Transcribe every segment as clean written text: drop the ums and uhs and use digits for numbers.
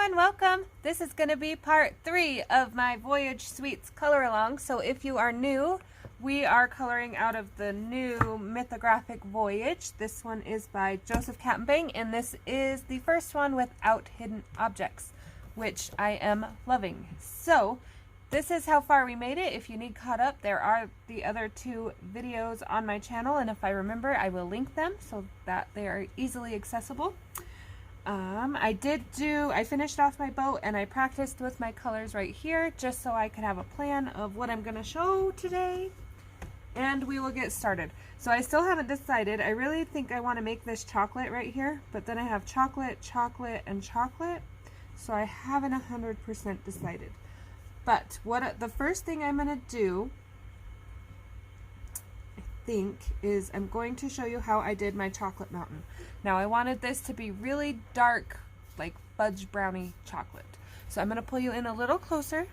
everyone, welcome. This is going to be part 3 of my Voyage Sweets color along. So if you are new, we are coloring out of the new Mythographic Voyage. This one is by Joseph Cattenbang, and this is the first one without hidden objects, which I am loving. So this is how far we made it. If you need caught up, there are the other 2 videos on my channel, and if I remember, I will link them so that they are easily accessible. I finished off my boat and I practiced with my colors right here just so I could have a plan of what I'm going to show today, and we will get started. So I still haven't decided. I really think I want to make this chocolate right here, but then I have chocolate, chocolate, and chocolate, so I haven't 100% decided. But the first thing I'm going to do, I think, is I'm going to show you how I did my chocolate mountain. Now I wanted this to be really dark, like fudge brownie chocolate. So I'm going to pull you in a little closer.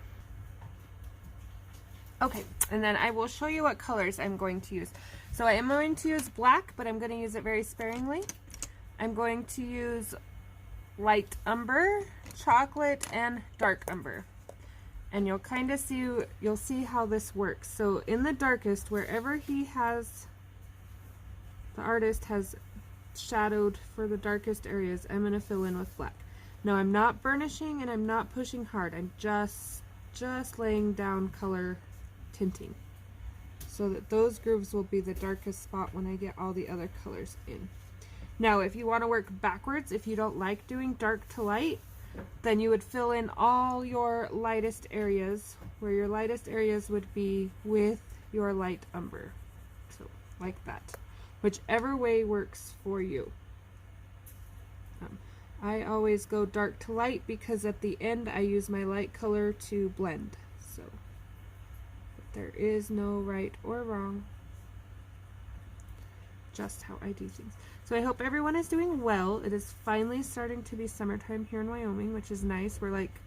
Okay, and then I will show you what colors I'm going to use. So I am going to use black, but I'm going to use it very sparingly. I'm going to use light umber, chocolate, and dark umber. And you'll kind of see, you'll see how this works. So in the darkest, wherever the artist has shadowed for the darkest areas, I'm going to fill in with black. Now I'm not burnishing and I'm not pushing hard. I'm just laying down color tinting so that those grooves will be the darkest spot when I get all the other colors in. Now if you want to work backwards, if you don't like doing dark to light, then you would fill in all your lightest areas, where your lightest areas would be with your light umber. So like that. Whichever way works for you. I always go dark to light because at the end I use my light color to blend. So there is no right or wrong, just how I do things. So I hope everyone is doing well. It is finally starting to be summertime here in Wyoming, which is nice. We're like,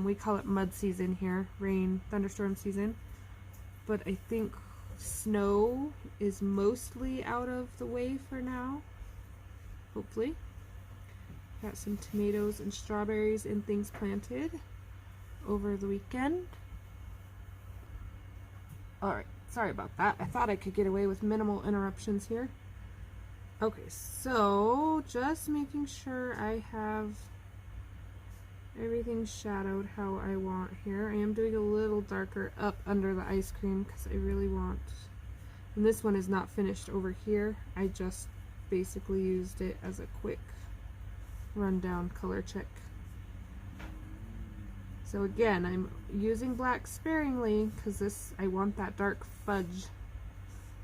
we call it mud season here, rain, thunderstorm season. But I think snow is mostly out of the way for now, hopefully. Got some tomatoes and strawberries and things planted over the weekend. Alright, sorry about that. I thought I could get away with minimal interruptions here. Okay, so just making sure I have everything shadowed how I want here. I am doing a little darker up under the ice cream because I really want, and this one is not finished over here. I just basically used it as a quick rundown color check. So again, I'm using black sparingly because I want that dark fudge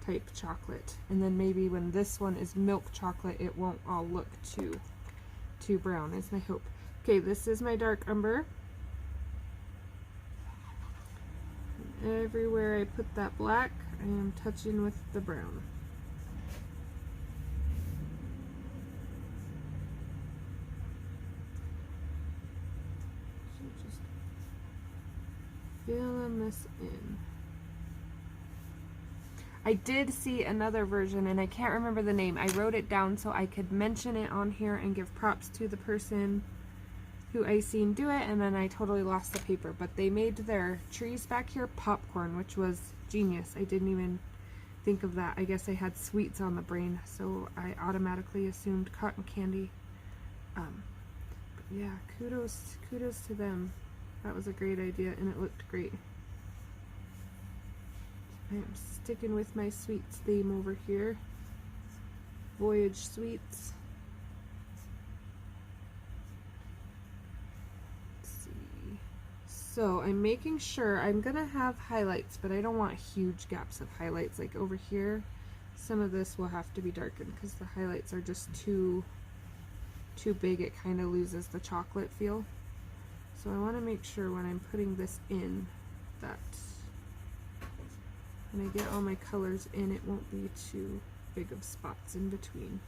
type chocolate, and then maybe when this one is milk chocolate it won't all look too brown, is my hope. Okay, this is my dark umber. And everywhere I put that black, I am touching with the brown. So just filling this in. I did see another version and I can't remember the name. I wrote it down so I could mention it on here and give props to the person who I seen do it, and then I totally lost the paper. But they made their trees back here popcorn, which was genius. I didn't even think of that. I guess I had sweets on the brain, so I automatically assumed cotton candy. But yeah, kudos to them. That was a great idea and it looked great. I am sticking with my sweets theme over here. Voyage sweets. Let's see. So I'm making sure I'm gonna have highlights, but I don't want huge gaps of highlights. Like over here, some of this will have to be darkened because the highlights are just too big. It kind of loses the chocolate feel. So I want to make sure when I'm putting this in that when I get all my colors in, it won't be too big of spots in between.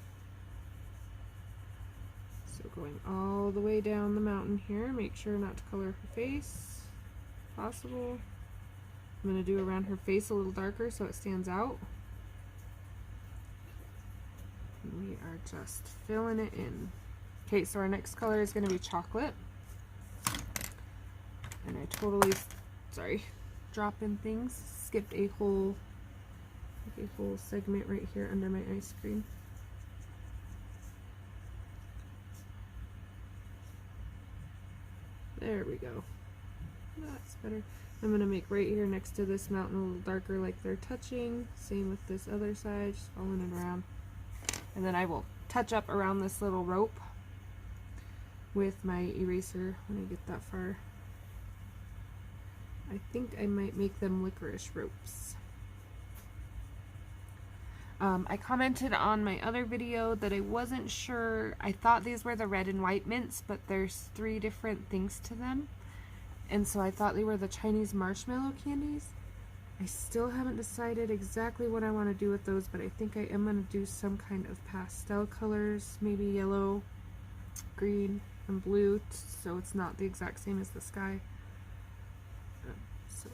So going all the way down the mountain here, make sure not to color her face if possible. I'm going to do around her face a little darker so it stands out. And we are just filling it in. Okay, so our next color is going to be chocolate. And I totally, sorry, dropping things, skipped a whole segment right here under my ice cream. There we go. That's better. I'm going to make right here next to this mountain a little darker like they're touching. Same with this other side, just following it around. And then I will touch up around this little rope with my eraser when I get that far. I think I might make them licorice ropes. I commented on my other video that I wasn't sure. I thought these were the red and white mints, but there's 3 different things to them. And so I thought they were the Chinese marshmallow candies. I still haven't decided exactly what I want to do with those, but I think I am going to do some kind of pastel colors, maybe yellow, green, and blue, so it's not the exact same as the sky. So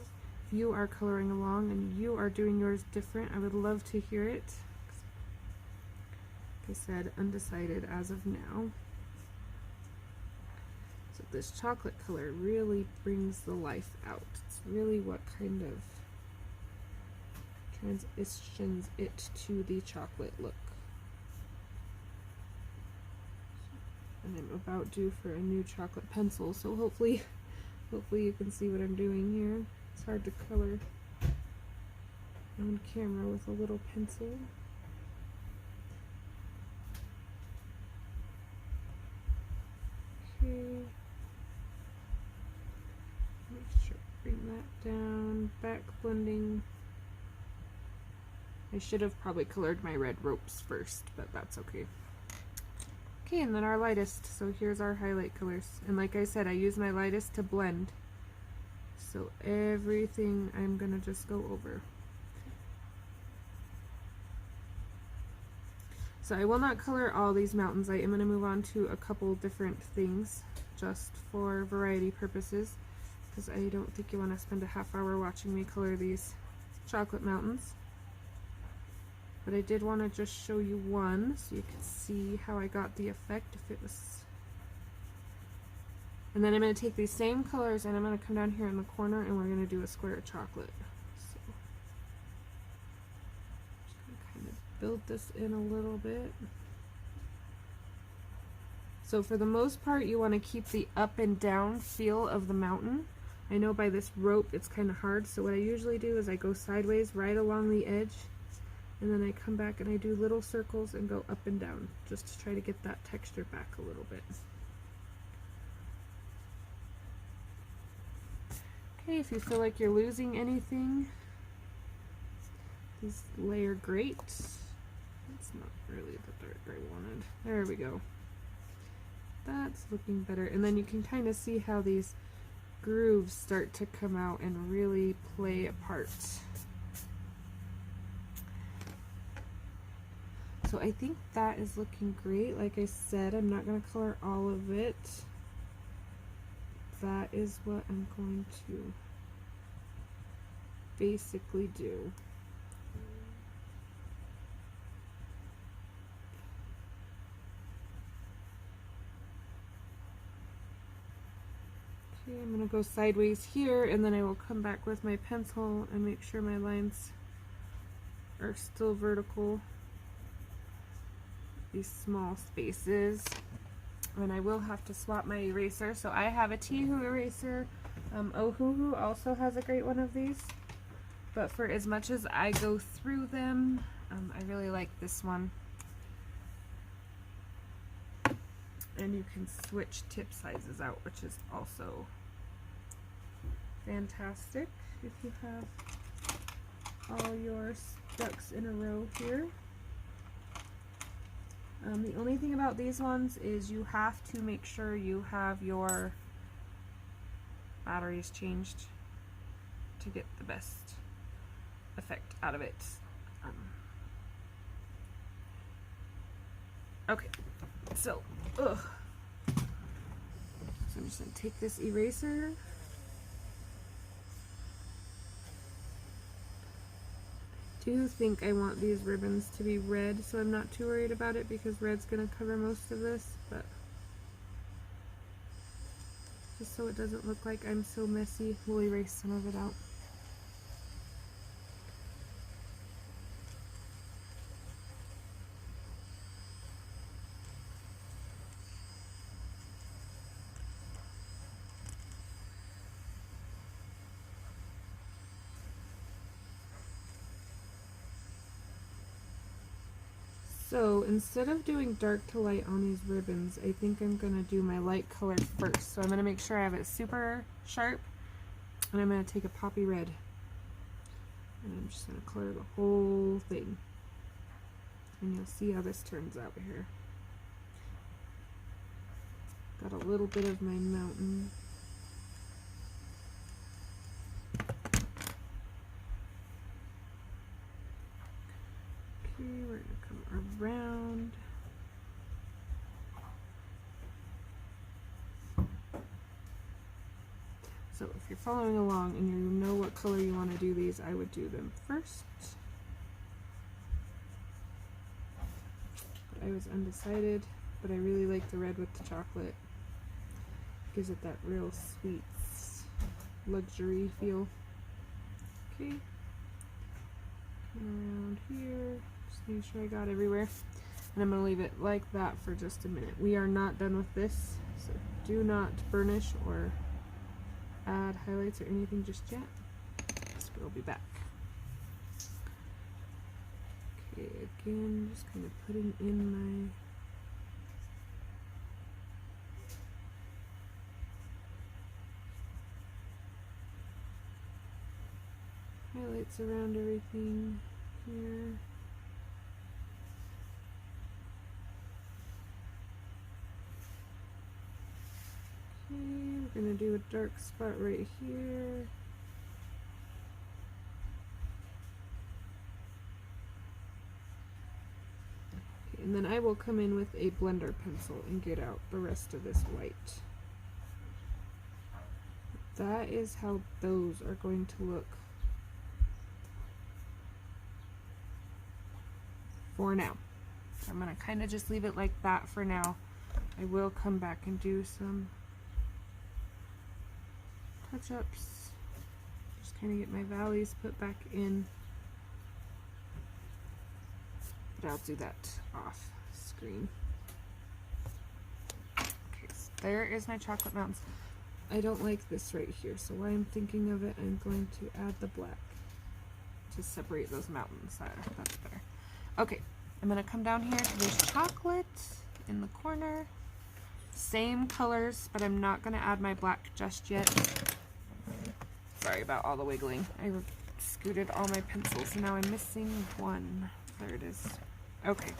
if you are coloring along and you are doing yours different, I would love to hear it. Like I said, undecided as of now. So this chocolate color really brings the life out. It's really what kind of transitions it to the chocolate look. And I'm about due for a new chocolate pencil, so hopefully you can see what I'm doing here. It's hard to color on camera with a little pencil. Okay. Make sure to bring that down. Back blending. I should have probably colored my red ropes first, but that's okay. Okay, and then our lightest. So here's our highlight colors. And like I said, I use my lightest to blend. So everything I'm gonna just go over. So I will not color all these mountains. I am gonna move on to a couple different things just for variety purposes, because I don't think you want to spend a half hour watching me color these chocolate mountains. But I did want to just show you one so you can see how I got the effect if it was. And then I'm going to take these same colors and I'm going to come down here in the corner and we're going to do a square of chocolate. So just going to kind of build this in a little bit. So for the most part you want to keep the up and down feel of the mountain. I know by this rope it's kind of hard, so what I usually do is I go sideways right along the edge. And then I come back and I do little circles and go up and down just to try to get that texture back a little bit. Okay, if you feel like you're losing anything, these layer great. That's not really the dark I wanted. There we go. That's looking better. And then you can kind of see how these grooves start to come out and really play a part. So I think that is looking great. Like I said, I'm not going to color all of it. That is what I'm going to basically do. Okay, I'm going to go sideways here and then I will come back with my pencil and make sure my lines are still vertical. These small spaces, and I will have to swap my eraser. So I have a Tihu eraser. Ohuhu also has a great one of these, but for as much as I go through them, I really like this one. And you can switch tip sizes out, which is also fantastic if you have all your ducks in a row here. The only thing about these ones is you have to make sure you have your batteries changed to get the best effect out of it. Okay, so I'm just going to take this eraser. I do think I want these ribbons to be red, so I'm not too worried about it because red's going to cover most of this, but just so it doesn't look like I'm so messy. We'll erase some of it out. So instead of doing dark to light on these ribbons, I think I'm going to do my light color first. So I'm going to make sure I have it super sharp, and I'm going to take a poppy red, and I'm just going to color the whole thing. And you'll see how this turns out here. Got a little bit of my mountain. We're going to come around. So if you're following along and you know what color you want to do these, I would do them first. But I was undecided, but I really like the red with the chocolate. Gives it that real sweet luxury feel. Okay. Come around here. Just make sure I got everywhere. And I'm going to leave it like that for just a minute. We are not done with this, so do not burnish or add highlights or anything just yet. So we'll be back. Okay, again, just kind of putting in my highlights around everything here. We're going to do a dark spot right here. Okay, and then I will come in with a blender pencil and get out the rest of this white. That is how those are going to look for now. I'm going to kind of just leave it like that for now. I will come back and do some touch-ups, just kind of get my valleys put back in, but I'll do that off screen. Okay, so there is my chocolate mountains. I don't like this right here, so while I'm thinking of it, I'm going to add the black to separate those mountains. That's better. Okay, I'm going to come down here to this chocolate in the corner. Same colors, but I'm not going to add my black just yet. Sorry about all the wiggling. I scooted all my pencils and now I'm missing one. There it is. Okay.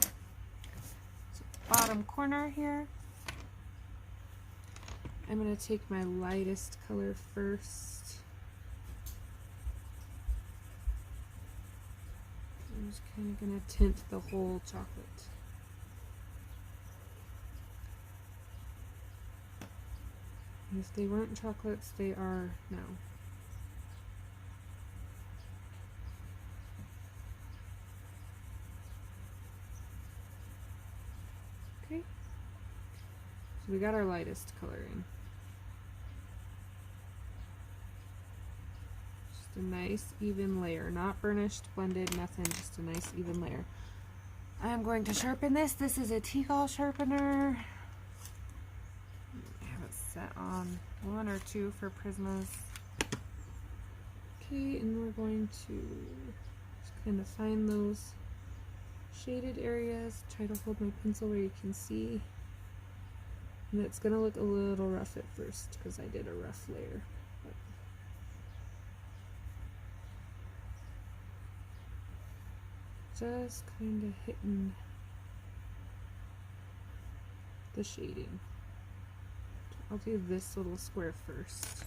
So bottom corner here. I'm going to take my lightest color first. I'm just kind of going to tint the whole chocolate. If they weren't chocolates, they are now. Okay. So we got our lightest coloring. Just a nice even layer, not burnished, blended, nothing, just a nice even layer. I am going to sharpen this. This is a T-Gall sharpener. Set on 1 or 2 for Prismas. Okay, and we're going to just kind of find those shaded areas, try to hold my pencil where you can see. And it's going to look a little rough at first because I did a rough layer. But just kind of hitting the shading. I'll do this little square first.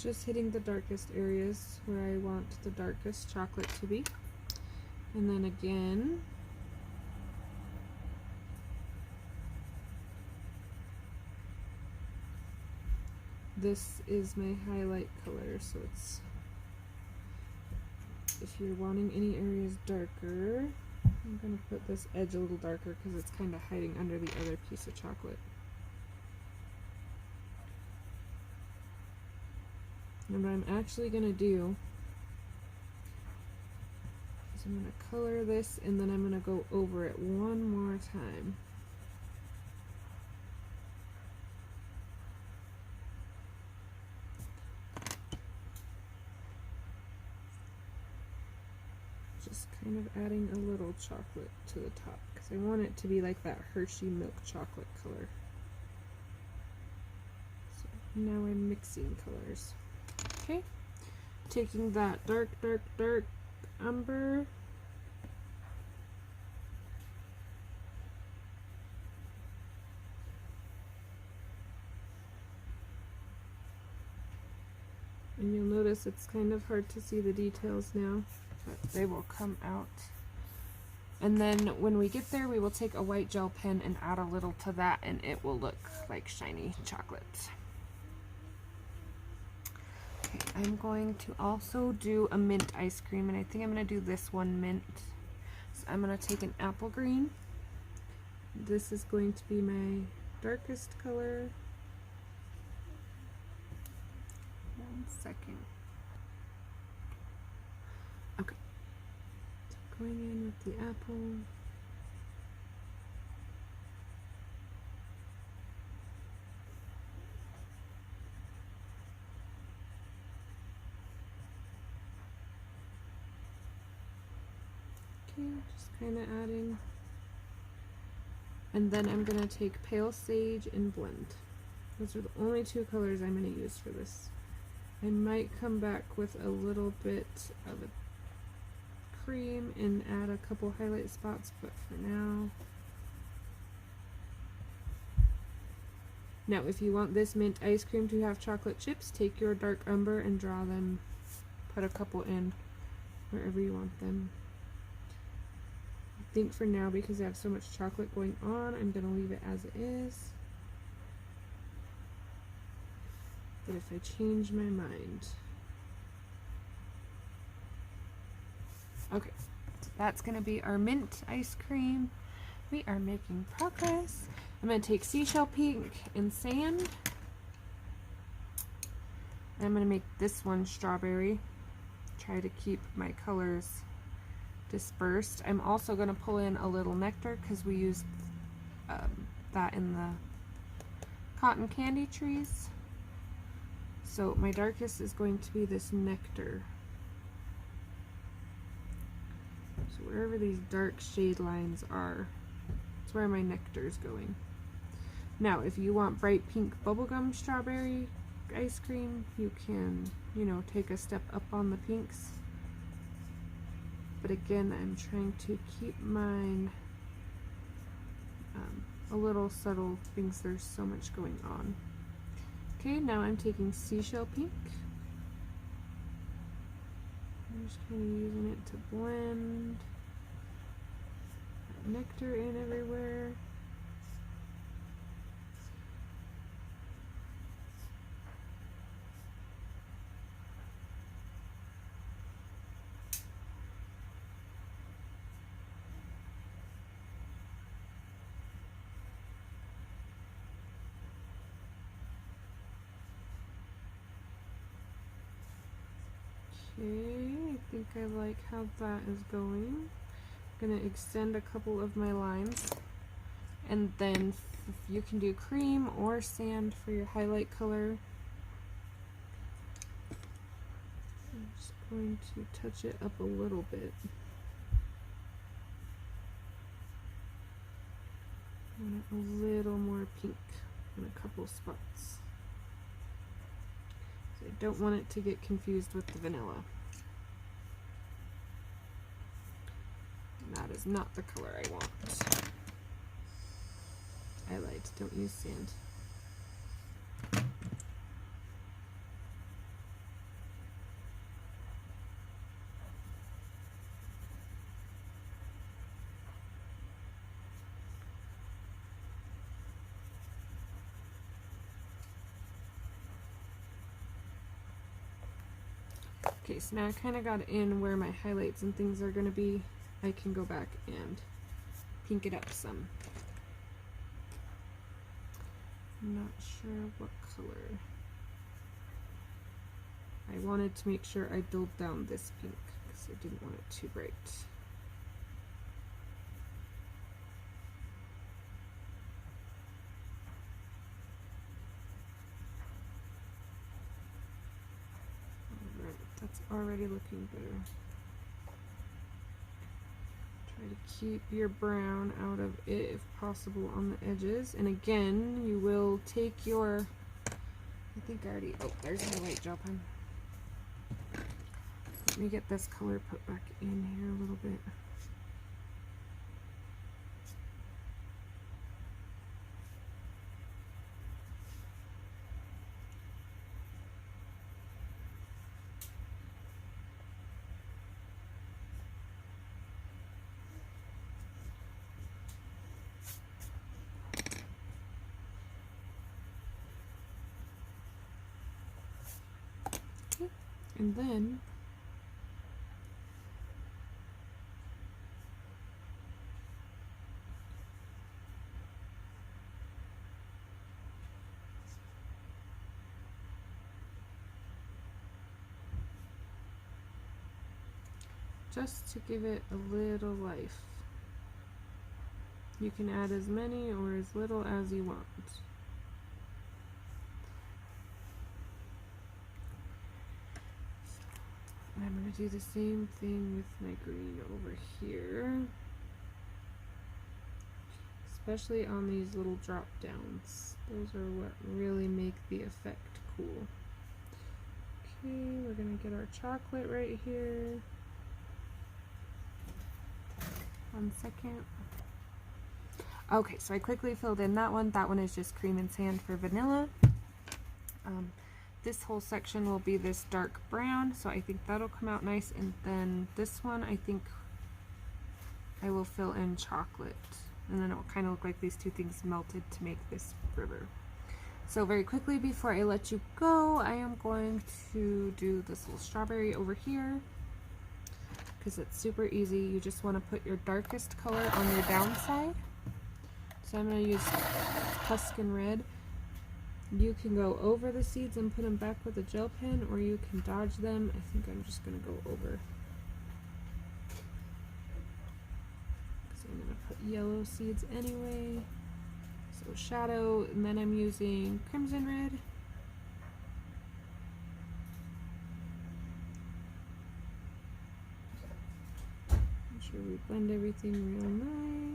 just hitting the darkest areas where I want the darkest chocolate to be. And then again, this is my highlight color, so it's, if you're wanting any areas darker, I'm going to put this edge a little darker because it's kind of hiding under the other piece of chocolate. And what I'm actually going to do is I'm going to color this and then I'm going to go over it one more time. Just kind of adding a little chocolate to the top because I want it to be like that Hershey milk chocolate color. So now I'm mixing colors. Okay, taking that dark, dark, dark umber, and you'll notice it's kind of hard to see the details now, but they will come out. And then when we get there, we will take a white gel pen and add a little to that, and it will look like shiny chocolate. Okay, I'm going to also do a mint ice cream, and I think I'm going to do this one mint. So I'm going to take an apple green. This is going to be my darkest color. One second. Okay. So going in with the apple. Okay, just kind of adding. And then I'm going to take pale sage and blend. Those are the only two colors I'm going to use for this. I might come back with a little bit of a cream and add a couple highlight spots, but for now. Now, if you want this mint ice cream to have chocolate chips, take your dark umber and draw them. Put a couple in wherever you want them. I think for now, because I have so much chocolate going on, I'm going to leave it as it is. But if I change my mind. Okay, so that's going to be our mint ice cream. We are making progress. I'm going to take seashell pink and sand. I'm going to make this one strawberry. Try to keep my colors dispersed. I'm also going to pull in a little nectar because we used that in the cotton candy trees. So my darkest is going to be this nectar. So wherever these dark shade lines are, that's where my nectar is going. Now, if you want bright pink bubblegum strawberry ice cream, you can, you know, take a step up on the pinks. But again, I'm trying to keep mine a little subtle because there's so much going on. Okay, now I'm taking seashell pink. I'm just kind of using it to blend that nectar in everywhere. Okay, I think I like how that is going. I'm going to extend a couple of my lines, and then you can do cream or sand for your highlight color. I'm just going to touch it up a little bit. And a little more pink in a couple spots. I don't want it to get confused with the vanilla. And that is not the color I want. I lied, don't use sand. Okay, so now I kind of got in where my highlights and things are going to be. I can go back and pink it up some. I'm not sure what color. I wanted to make sure I dulled down this pink because I didn't want it too bright. Alright, that's already looking better. Try to keep your brown out of it if possible on the edges. And again, you will take your, I think I already, oh, there's my white gel pen. Let me get this color put back in here a little bit. Okay. And then just to give it a little life. You can add as many or as little as you want. And I'm going to do the same thing with my green over here. Especially on these little drop downs. Those are what really make the effect cool. Okay, we're going to get our chocolate right here. 1 second. Okay, so I quickly filled in that one. That one is just cream and sand for vanilla. This whole section will be this dark brown, so I think that'll come out nice. And then this one, I think I will fill in chocolate. And then it will kind of look like these two things melted to make this river. So very quickly before I let you go, I am going to do this little strawberry over here. Because it's super easy. You just want to put your darkest color on your downside. So I'm going to use Tuscan Red. You can go over the seeds and put them back with a gel pen, or you can dodge them. I think I'm just going to go over. So I'm going to put yellow seeds anyway. So shadow, and then I'm using Crimson Red. Make sure we blend everything real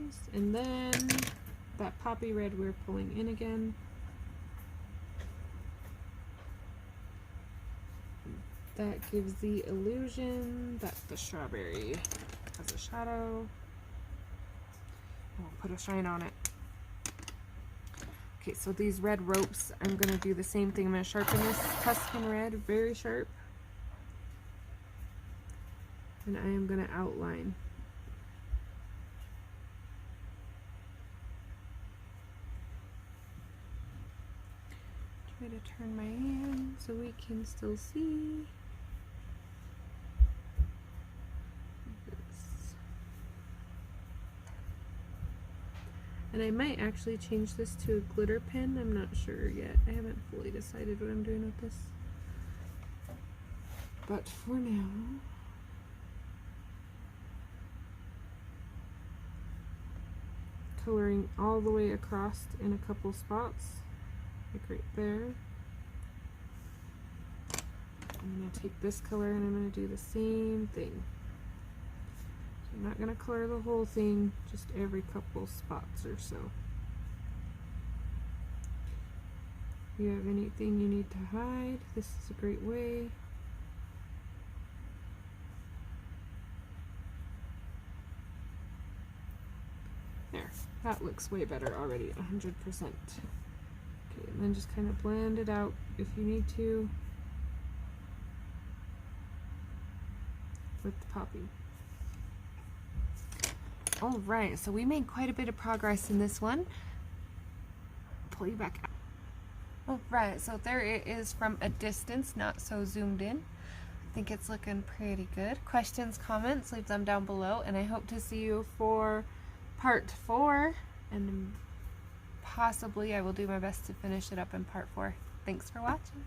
nice. And then that poppy red we're pulling in again. That gives the illusion that the strawberry has a shadow. I'll put a shine on it. Okay, so these red ropes, I'm going to do the same thing. I'm going to sharpen this Tuscan Red very sharp. And I am going to outline. Try to turn my hand so we can still see. And I might actually change this to a glitter pen. I'm not sure yet. I haven't fully decided what I'm doing with this. But for now, coloring all the way across in a couple spots, like right there. I'm going to take this color and I'm going to do the same thing. I'm not going to color the whole thing, just every couple spots or so. If you have anything you need to hide, this is a great way. There, that looks way better already, 100%. Okay, and then just kind of blend it out if you need to with the poppy. Alright, so we made quite a bit of progress in this one. Pull you back out. Alright, so there it is from a distance, not so zoomed in. I think it's looking pretty good. Questions, comments, leave them down below, and I hope to see you for part 4, and possibly I will do my best to finish it up in part 4. Thanks for watching.